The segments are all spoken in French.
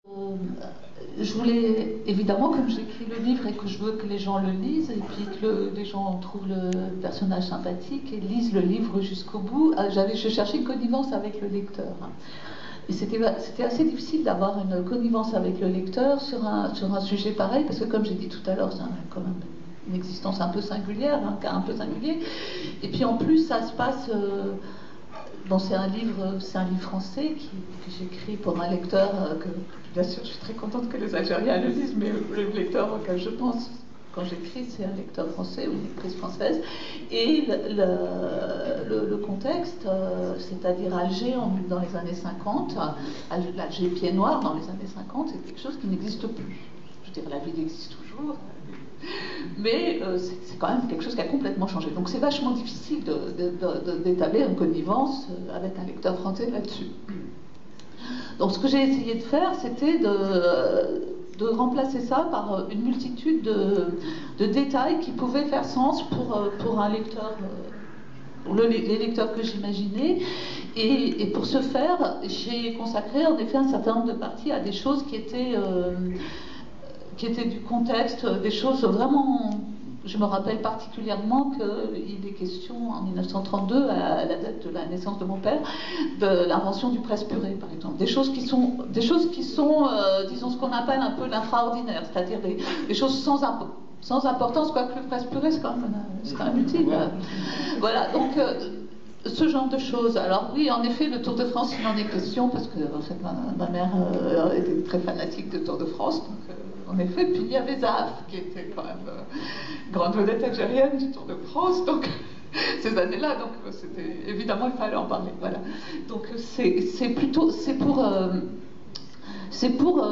Je voulais, évidemment, comme j'écris le livre et que je veux que les gens le lisent, et puis que les gens trouvent le personnage sympathique et lisent le livre jusqu'au bout, je cherchais une connivence avec le lecteur. Et c'était assez difficile d'avoir une connivence avec le lecteur sur un sujet pareil, parce que comme j'ai dit tout à l'heure, c'est quand même une existence un peu singulière, un cas un peu singulier. Et puis en plus, ça se passe... Bon, c'est un livre français que j'écris pour un lecteur que, bien sûr, je suis très contente que les Algériens le lisent, mais le lecteur auquel je pense quand j'écris, c'est un lecteur français ou une lectrice française. Et le contexte, c'est-à-dire Alger dans les années 50, Alger pied noir dans les années 50, c'est quelque chose qui n'existe plus. Je veux dire, la ville existe toujours, mais c'est quand même quelque chose qui a complètement changé. Donc c'est vachement difficile d'établir une connivence avec un lecteur français là-dessus. Donc ce que j'ai essayé de faire, c'était de remplacer ça par une multitude de détails qui pouvaient faire sens pour un lecteur, pour les lecteurs que j'imaginais. Et pour ce faire, j'ai consacré en effet un certain nombre de parties à des choses qui étaient du contexte, des choses vraiment... Je me rappelle particulièrement qu'il est question en 1932, à la date de la naissance de mon père, de l'invention du presse purée, par exemple. Des choses qui sont disons, ce qu'on appelle un peu l'infraordinaire, c'est-à-dire des choses sans importance, quoique le presse purée, c'est quand même utile. Voilà, donc... ce genre de choses. Alors oui, en effet, le Tour de France, il en est question, parce que en fait, ma mère était très fanatique de Tour de France, donc en effet. Puis il y avait Zaf, qui était quand même grande vedette algérienne du Tour de France, donc ces années-là, donc c'était évidemment, il fallait en parler. Voilà. Donc c'est pour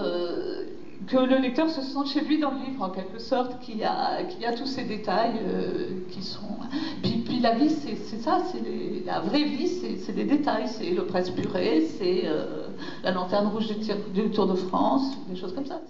que le lecteur se sente chez lui dans le livre, en quelque sorte, qu'il y a tous ces détails qui sont... Puis la vie, c'est ça, la vraie vie, c'est des détails, c'est le presse purée, c'est la lanterne rouge du Tour de France, des choses comme ça.